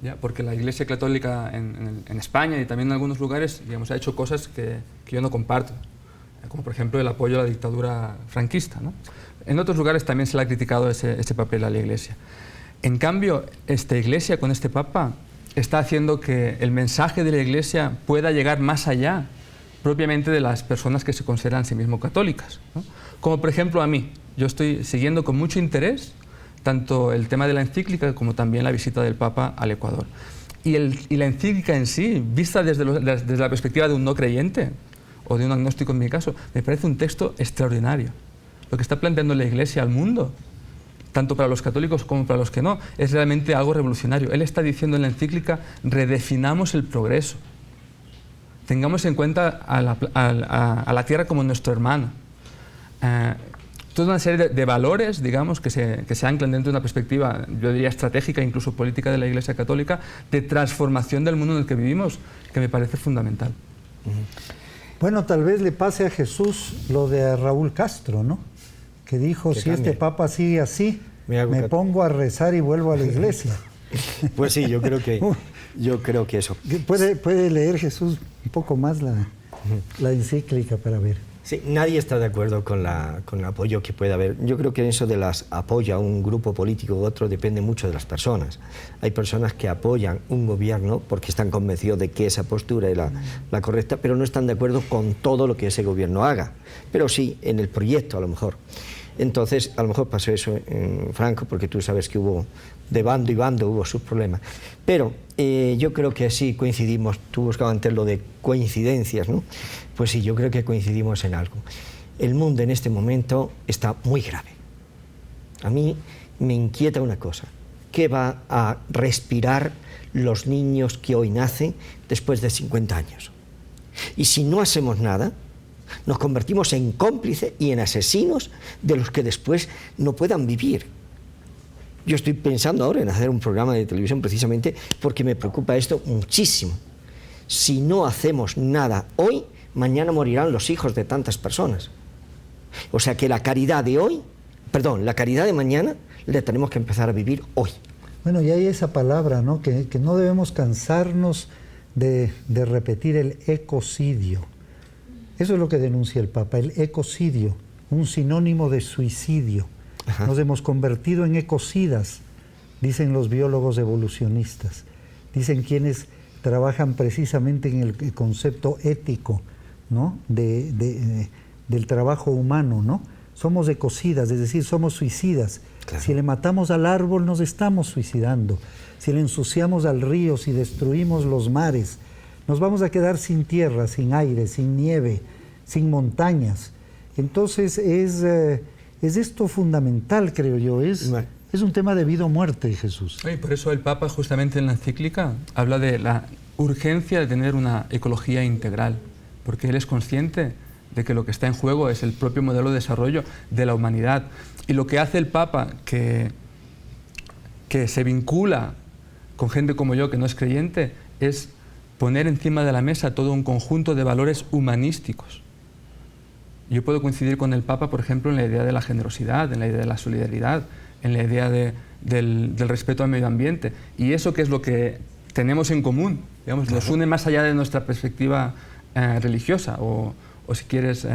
¿Ya? Porque la Iglesia Católica en España y también en algunos lugares, digamos, ha hecho cosas que yo no comparto, como por ejemplo el apoyo a la dictadura franquista, ¿no? En otros lugares también se le ha criticado ese papel a la Iglesia. En cambio, esta Iglesia con este Papa está haciendo que el mensaje de la Iglesia pueda llegar más allá propiamente de las personas que se consideran a sí mismos católicas, ¿no? Como por ejemplo a mí, yo estoy siguiendo con mucho interés tanto el tema de la encíclica como también la visita del Papa al Ecuador. Y la encíclica en sí, vista desde la perspectiva de un no creyente, o de un agnóstico en mi caso, me parece un texto extraordinario. Lo que está planteando la Iglesia al mundo, tanto para los católicos como para los que no, es realmente algo revolucionario. Él está diciendo en la encíclica, redefinamos el progreso. Tengamos en cuenta a la tierra como nuestro hermano. Toda una serie de valores, digamos, que se anclan dentro de una perspectiva, yo diría, estratégica, incluso política de la Iglesia Católica, de transformación del mundo en el que vivimos, que me parece fundamental. Bueno, tal vez le pase a Jesús lo de Raúl Castro, ¿no? Que dijo, si este Papa sigue así, me pongo a rezar y vuelvo a la iglesia. Pues sí, yo creo que eso. ¿Puede leer Jesús un poco más la encíclica para ver? Sí, nadie está de acuerdo con el apoyo que puede haber. Yo creo que eso de las apoya un grupo político u otro depende mucho de las personas. Hay personas que apoyan un gobierno porque están convencidos de que esa postura es la correcta, pero no están de acuerdo con todo lo que ese gobierno haga. Pero sí, en el proyecto a lo mejor. Entonces, a lo mejor pasó eso en Franco, porque tú sabes que hubo de bando y bando, hubo sus problemas. Pero yo creo que sí coincidimos, tú buscabas antes lo de coincidencias, ¿no? Pues sí, yo creo que coincidimos en algo. El mundo en este momento está muy grave. A mí me inquieta una cosa, ¿qué va a respirar los niños que hoy nacen después de 50 años? Y si no hacemos nada, nos convertimos en cómplices y en asesinos de los que después no puedan vivir. Yo estoy pensando ahora en hacer un programa de televisión precisamente porque me preocupa esto muchísimo. Si no hacemos nada hoy, mañana morirán los hijos de tantas personas. O sea que la caridad de mañana la tenemos que empezar a vivir hoy. Bueno, y hay esa palabra, ¿no? Que no debemos cansarnos de repetir el ecocidio. Eso es lo que denuncia el Papa, el ecocidio, un sinónimo de suicidio. Ajá. Nos hemos convertido en ecocidas, dicen los biólogos evolucionistas. Dicen quienes trabajan precisamente en el concepto ético, ¿no? del trabajo humano, ¿no? Somos ecocidas, es decir, somos suicidas. Claro. Si le matamos al árbol, nos estamos suicidando. Si le ensuciamos al río, si destruimos los mares, nos vamos a quedar sin tierra, sin aire, sin nieve, sin montañas. Entonces es esto fundamental, creo yo, es un tema de vida o muerte, Jesús. Y por eso el Papa justamente en la encíclica habla de la urgencia de tener una ecología integral, porque él es consciente de que lo que está en juego es el propio modelo de desarrollo de la humanidad. Y lo que hace el Papa, que se vincula con gente como yo, que no es creyente, es poner encima de la mesa todo un conjunto de valores humanísticos. Yo puedo coincidir con el Papa, por ejemplo, en la idea de la generosidad, en la idea de la solidaridad, en la idea del respeto al medio ambiente. Y eso que es lo que tenemos en común, digamos, nos une más allá de nuestra perspectiva religiosa o si quieres,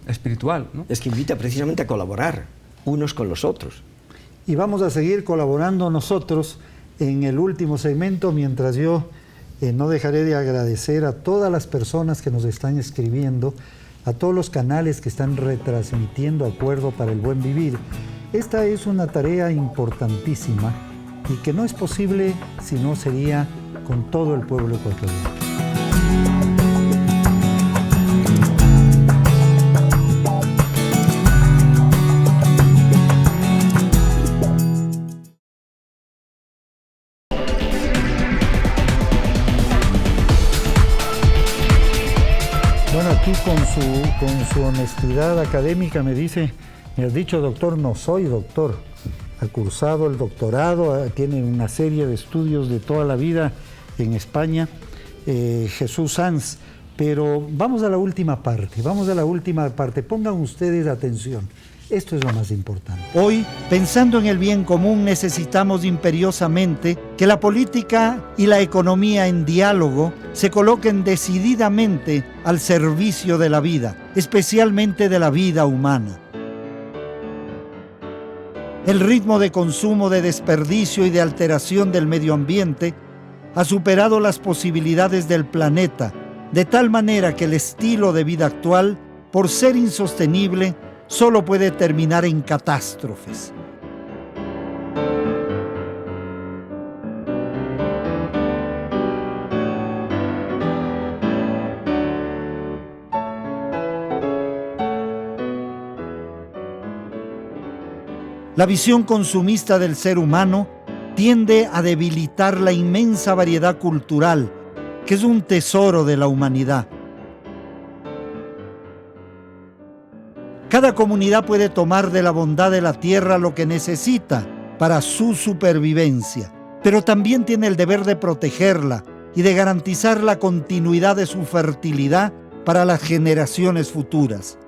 espiritual, ¿no? Es que invita precisamente a colaborar unos con los otros. Y vamos a seguir colaborando nosotros en el último segmento, mientras yo no dejaré de agradecer a todas las personas que nos están escribiendo, a todos los canales que están retransmitiendo Acuerdo para el Buen Vivir. Esta es una tarea importantísima y que no es posible si no sería con todo el pueblo ecuatoriano. con su honestidad académica me dice, me has dicho doctor, no soy doctor. Ha cursado el doctorado, tiene una serie de estudios de toda la vida en España, Jesús Sanz. Pero vamos a la última parte, pongan ustedes atención. Esto es lo más importante. Hoy, pensando en el bien común, necesitamos imperiosamente que la política y la economía en diálogo se coloquen decididamente al servicio de la vida, especialmente de la vida humana. El ritmo de consumo, de desperdicio y de alteración del medio ambiente ha superado las posibilidades del planeta, de tal manera que el estilo de vida actual, por ser insostenible, solo puede terminar en catástrofes. La visión consumista del ser humano tiende a debilitar la inmensa variedad cultural, que es un tesoro de la humanidad. Cada comunidad puede tomar de la bondad de la tierra lo que necesita para su supervivencia, pero también tiene el deber de protegerla y de garantizar la continuidad de su fertilidad para las generaciones futuras.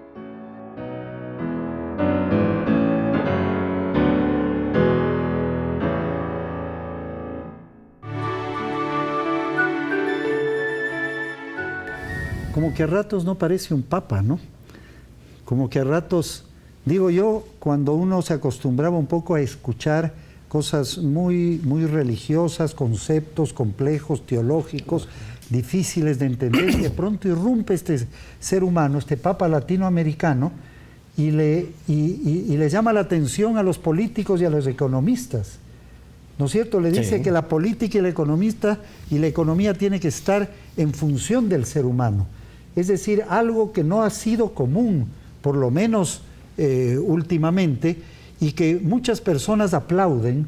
Como que a ratos no parece un papa, ¿no? Como que a ratos, digo yo, cuando uno se acostumbraba un poco a escuchar cosas muy religiosas, conceptos complejos, teológicos, difíciles de entender, y de pronto irrumpe este ser humano, este papa latinoamericano, y le llama la atención a los políticos y a los economistas. ¿No es cierto? Le dice que la política y la economía tiene que estar en función del ser humano. Es decir, algo que no ha sido común, por lo menos últimamente, y que muchas personas aplauden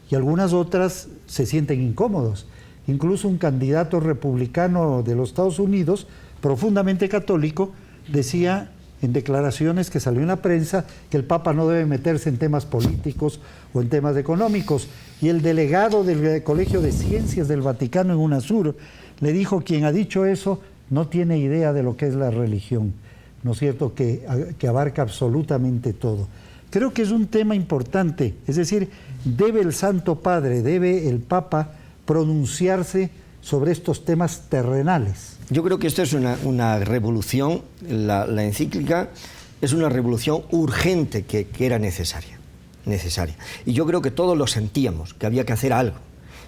y algunas otras se sienten incómodos. Incluso un candidato republicano de los Estados Unidos, profundamente católico, decía en declaraciones que salió en la prensa que el Papa no debe meterse en temas políticos o en temas económicos. Y el delegado del Colegio de Ciencias del Vaticano en UNASUR le dijo: quien ha dicho eso no tiene idea de lo que es la religión, ¿no es cierto?, que abarca absolutamente todo. Creo que es un tema importante, es decir, debe el Santo Padre, debe el Papa pronunciarse sobre estos temas terrenales. Yo creo que esto es una revolución, la encíclica es una revolución urgente que era necesaria. Y yo creo que todos lo sentíamos, que había que hacer algo,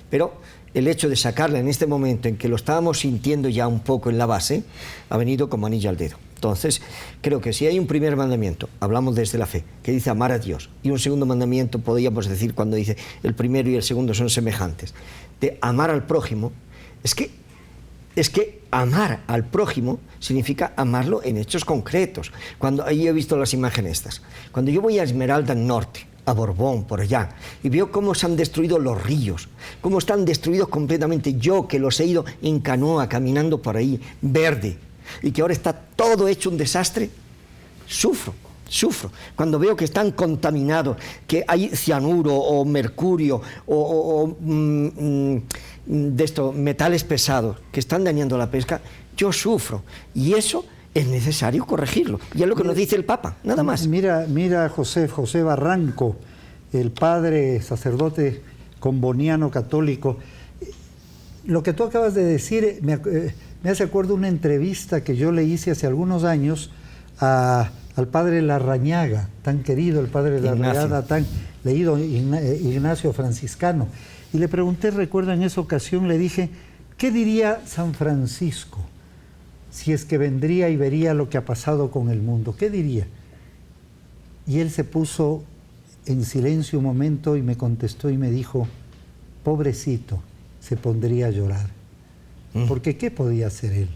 pero el hecho de sacarla en este momento en que lo estábamos sintiendo ya un poco en la base, ha venido como anillo al dedo. Entonces, creo que si hay un primer mandamiento, hablamos desde la fe, que dice amar a Dios, y un segundo mandamiento, podríamos decir, cuando dice el primero y el segundo son semejantes, de amar al prójimo, es que amar al prójimo significa amarlo en hechos concretos. Cuando ahí he visto las imágenes estas, cuando yo voy a Esmeralda Norte, a Borbón, por allá, y veo cómo se han destruido los ríos, cómo están destruidos completamente, yo que los he ido en canoa, caminando por ahí, verde, y que ahora está todo hecho un desastre, sufro. Cuando veo que están contaminados, que hay cianuro o mercurio o de estos metales pesados que están dañando la pesca, yo sufro, y eso es necesario corregirlo, y es lo que nos dice el Papa, nada más. Mira José Barranco, el padre sacerdote comboniano católico. Lo que tú acabas de decir me hace acuerdo una entrevista que yo le hice hace algunos años al padre Larrañaga, tan querido, el padre Larrañaga, tan leído, Ignacio franciscano. Y le pregunté, recuerdo en esa ocasión, le dije, ¿qué diría San Francisco si es que vendría y vería lo que ha pasado con el mundo? ¿Qué diría? Y él se puso en silencio un momento y me contestó y me dijo, pobrecito, se pondría a llorar. Porque ¿qué podía hacer él?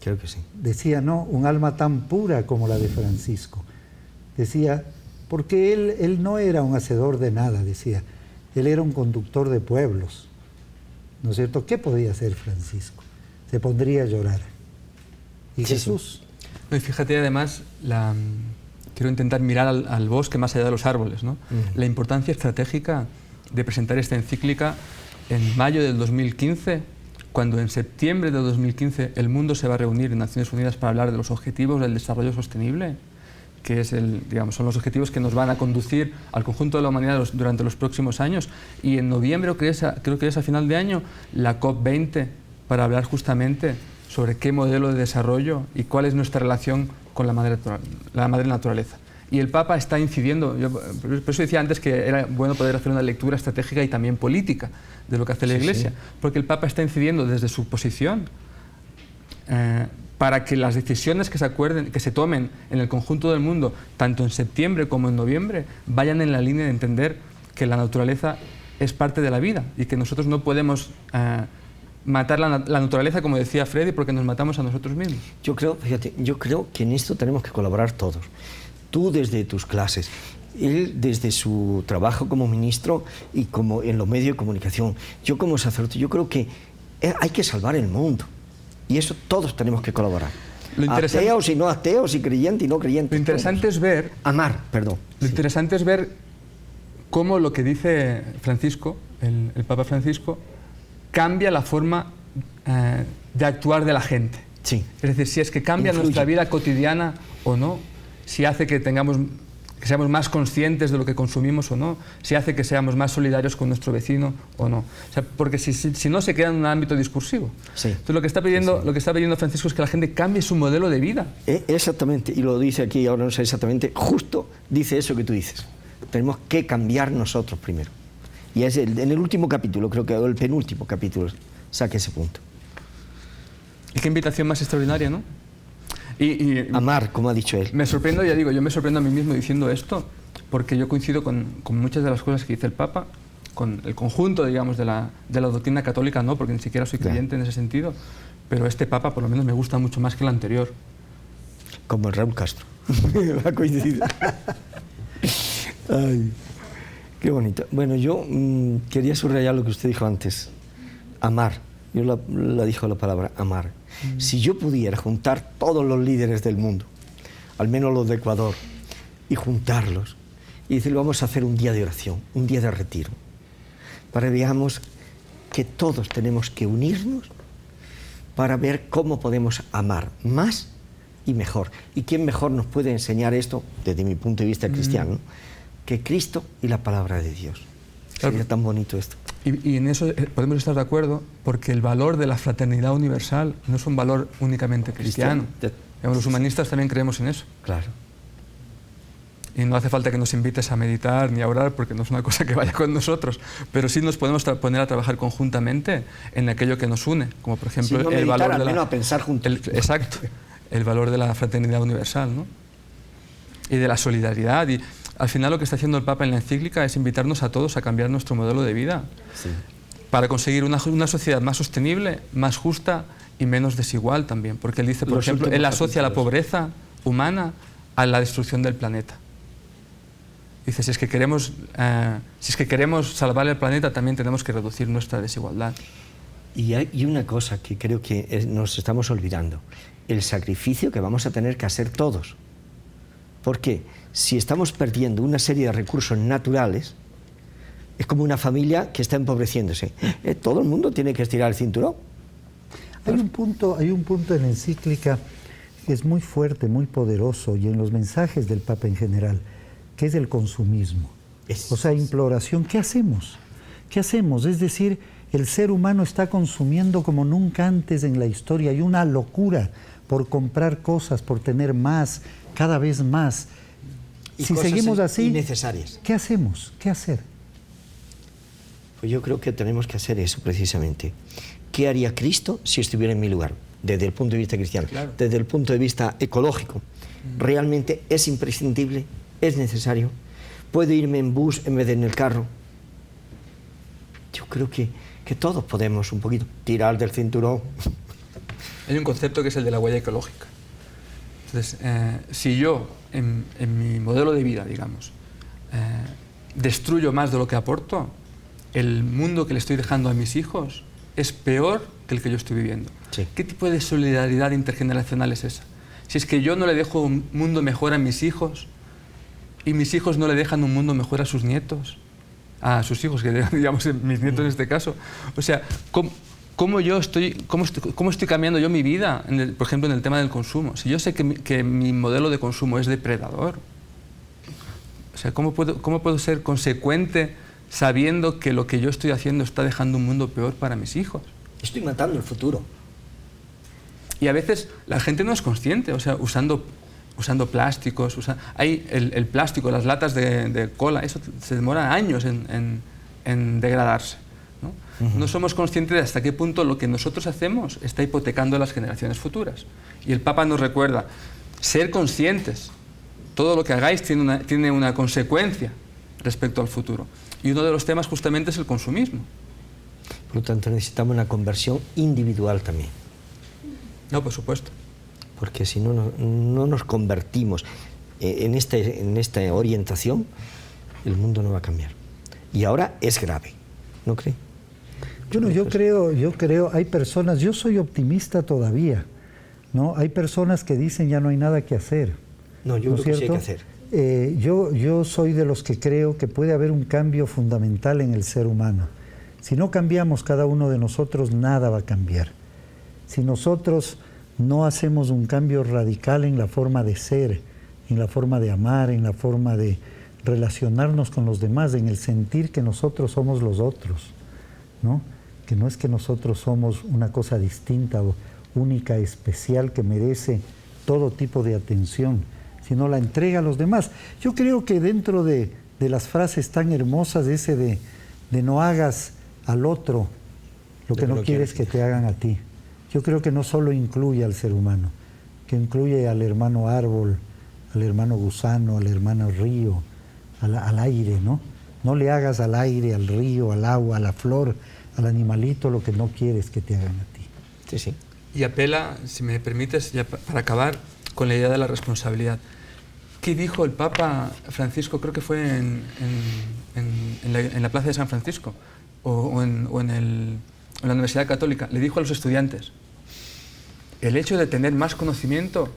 Creo que sí. Decía, no, un alma tan pura como la de Francisco. Decía, porque él no era un hacedor de nada, decía, él era un conductor de pueblos, ¿no es cierto? ¿Qué podía hacer Francisco? Se pondría a llorar. ¿Y sí, Jesús? No, y fíjate además, quiero intentar mirar al bosque más allá de los árboles, ¿no? La importancia estratégica de presentar esta encíclica en mayo del 2015, cuando en septiembre de 2015 el mundo se va a reunir en Naciones Unidas para hablar de los objetivos del desarrollo sostenible, que es son los objetivos que nos van a conducir al conjunto de la humanidad durante los próximos años. Y en noviembre, creo que es a final de año, la COP20, para hablar justamente sobre qué modelo de desarrollo y cuál es nuestra relación con la madre naturaleza. Y el Papa está incidiendo, por eso decía antes que era bueno poder hacer una lectura estratégica y también política de lo que hace la Iglesia, porque el Papa está incidiendo desde su posición para que las decisiones que se tomen en el conjunto del mundo, tanto en septiembre como en noviembre, vayan en la línea de entender que la naturaleza es parte de la vida y que nosotros no podemos matar la naturaleza, como decía Freddy, porque nos matamos a nosotros mismos. Yo creo que en esto tenemos que colaborar todos. Tú desde tus clases, él desde su trabajo como ministro y como en los medios de comunicación, yo como sacerdote. Yo creo que hay que salvar el mundo y eso todos tenemos que colaborar. Ateos y no ateos y creyentes y no creyentes. Lo interesante es ver... Lo interesante es ver cómo lo que dice Francisco, el Papa Francisco, cambia la forma de actuar de la gente. Sí. Es decir, si es que cambia nuestra vida cotidiana o no, si hace que seamos más conscientes de lo que consumimos o no, si hace que seamos más solidarios con nuestro vecino o no. O sea, porque si no se queda en un ámbito discursivo. Sí. Entonces lo que está pidiendo Francisco es que la gente cambie su modelo de vida. Exactamente, y lo dice aquí, ahora no sé exactamente, justo dice eso que tú dices. Tenemos que cambiar nosotros primero. Y es en el último capítulo, creo que el penúltimo capítulo, saca ese punto. Y qué invitación más extraordinaria, ¿no? Y amar, como ha dicho él. Me sorprendo, ya digo, yo me sorprendo a mí mismo diciendo esto, porque yo coincido con muchas de las cosas que dice el Papa, con el conjunto, digamos, de la doctrina católica, no, porque ni siquiera soy creyente en ese sentido, pero este Papa por lo menos me gusta mucho más que el anterior. Como el Raúl Castro. Ha coincidido. Ay, qué bonito. Bueno, yo quería subrayar lo que usted dijo antes. Amar. Yo la dijo la palabra amar. Si yo pudiera juntar todos los líderes del mundo, al menos los de Ecuador, y juntarlos, y decirle, vamos a hacer un día de oración, un día de retiro, para que veamos que todos tenemos que unirnos para ver cómo podemos amar más y mejor. ¿Y quién mejor nos puede enseñar esto, desde mi punto de vista cristiano, que Cristo y la palabra de Dios? Claro. Sería tan bonito esto. Y en eso podemos estar de acuerdo, porque el valor de la fraternidad universal no es un valor únicamente cristiano. Los humanistas también creemos en eso. Claro. Y no hace falta que nos invites a meditar ni a orar, porque no es una cosa que vaya con nosotros, pero sí nos podemos poner a trabajar conjuntamente en aquello que nos une, como por ejemplo si no el valor de a pensar juntos. Exacto, el valor de la fraternidad universal, ¿no? Y de la solidaridad. Y al final lo que está haciendo el Papa en la encíclica es invitarnos a todos a cambiar nuestro modelo de vida, para conseguir una sociedad más sostenible, más justa y menos desigual también. Porque él dice, por ejemplo, él asocia la pobreza humana a la destrucción del planeta. Dice, si es que queremos salvar el planeta, también tenemos que reducir nuestra desigualdad. Y hay una cosa que creo que nos estamos olvidando, el sacrificio que vamos a tener que hacer todos. ¿Por qué? Si estamos perdiendo una serie de recursos naturales, es como una familia que está empobreciéndose. Todo el mundo tiene que estirar el cinturón. Hay un punto en la encíclica que es muy fuerte, muy poderoso, y en los mensajes del Papa en general, que es el consumismo. O sea, imploración, ¿qué hacemos? ¿Qué hacemos? Es decir, el ser humano está consumiendo como nunca antes en la historia. Hay una locura por comprar cosas, por tener más, cada vez más. Y si seguimos así, innecesarias. ¿Qué hacemos? ¿Qué hacer? Pues yo creo que tenemos que hacer eso precisamente. ¿Qué haría Cristo si estuviera en mi lugar? Desde el punto de vista cristiano, desde el punto de vista ecológico. ¿Realmente es imprescindible? ¿Es necesario? ¿Puedo irme en bus en vez de en el carro? Yo creo que todos podemos un poquito tirar del cinturón. Hay un concepto que es el de la huella ecológica. Entonces, si yo, en mi modelo de vida, digamos, destruyo más de lo que aporto, el mundo que le estoy dejando a mis hijos es peor que el que yo estoy viviendo. ¿Qué tipo de solidaridad intergeneracional es esa? Si es que yo no le dejo un mundo mejor a mis hijos y mis hijos no le dejan un mundo mejor a sus nietos, a sus hijos, que digamos mis nietos en este caso. O sea, ¿cómo estoy cambiando yo mi vida, por ejemplo, en el tema del consumo? Si yo sé que mi modelo de consumo es depredador, o sea, ¿cómo puedo ser consecuente sabiendo que lo que yo estoy haciendo está dejando un mundo peor para mis hijos? Estoy matando el futuro. Y a veces la gente no es consciente, o sea, usando plásticos, hay el plástico, las latas de cola, eso se demora años en degradarse, ¿no? No somos conscientes de hasta qué punto lo que nosotros hacemos está hipotecando a las generaciones futuras. Y el Papa nos recuerda, ser conscientes, todo lo que hagáis tiene una consecuencia respecto al futuro. Y uno de los temas justamente es el consumismo. Por lo tanto, necesitamos una conversión individual también. No, por supuesto. Porque si no nos convertimos en esta orientación, el mundo no va a cambiar. Y ahora es grave, ¿no cree? Yo creo, hay personas, yo soy optimista todavía, ¿no? Hay personas que dicen ya no hay nada que hacer. No, yo creo que sí hay que hacer. Yo soy de los que creo que puede haber un cambio fundamental en el ser humano. Si no cambiamos cada uno de nosotros, nada va a cambiar. Si nosotros no hacemos un cambio radical en la forma de ser, en la forma de amar, en la forma de relacionarnos con los demás, en el sentir que nosotros somos los otros, ¿no? Que no es que nosotros somos una cosa distinta o única, especial, que merece todo tipo de atención, sino la entrega a los demás. Yo creo que dentro de las frases tan hermosas, ese de no hagas al otro lo que no quieres que te hagan a ti. Yo creo que no solo incluye al ser humano, que incluye al hermano árbol, al hermano gusano, al hermano río, al aire, ¿no? No le hagas al aire, al río, al agua, a la flor, al animalito lo que no quieres que te hagan a ti. Sí, sí. Y apela, si me permites, ya para acabar, con la idea de la responsabilidad. ¿Qué dijo el Papa Francisco? Creo que fue en la Plaza de San Francisco o en la Universidad Católica. Le dijo a los estudiantes, el hecho de tener más conocimiento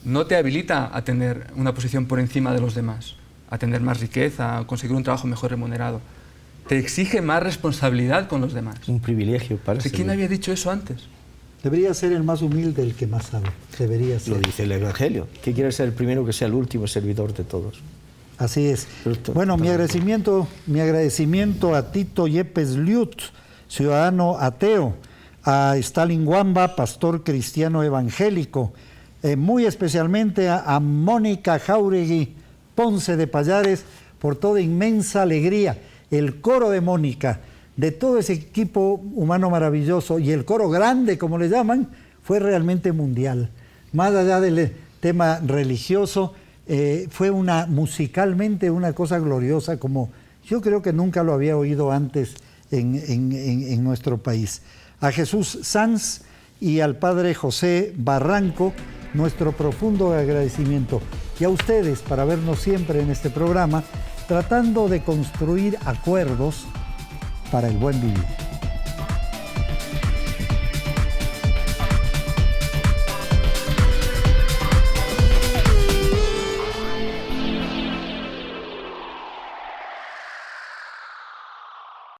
no te habilita a tener una posición por encima de los demás, a tener más riqueza, a conseguir un trabajo mejor remunerado. Te exige más responsabilidad con los demás. Un privilegio para ¿Quién había dicho eso antes? Debería ser el más humilde el que más sabe. Debería ser. Lo dice el Evangelio, que quiere ser el primero que sea el último servidor de todos. Así es. Bueno, mi agradecimiento a Tito Yepes Liut, ciudadano ateo, a Stalin Wamba, pastor cristiano evangélico, muy especialmente a Mónica Jauregui Ponce de Pallares, por toda inmensa alegría. El coro de Mónica, de todo ese equipo humano maravilloso, y el coro grande, como le llaman, fue realmente mundial. Más allá del tema religioso, fue musicalmente una cosa gloriosa, como yo creo que nunca lo había oído antes en nuestro país. A Jesús Sanz y al Padre José Barranco, nuestro profundo agradecimiento. Y a ustedes, para vernos siempre en este programa, tratando de construir acuerdos para el buen vivir.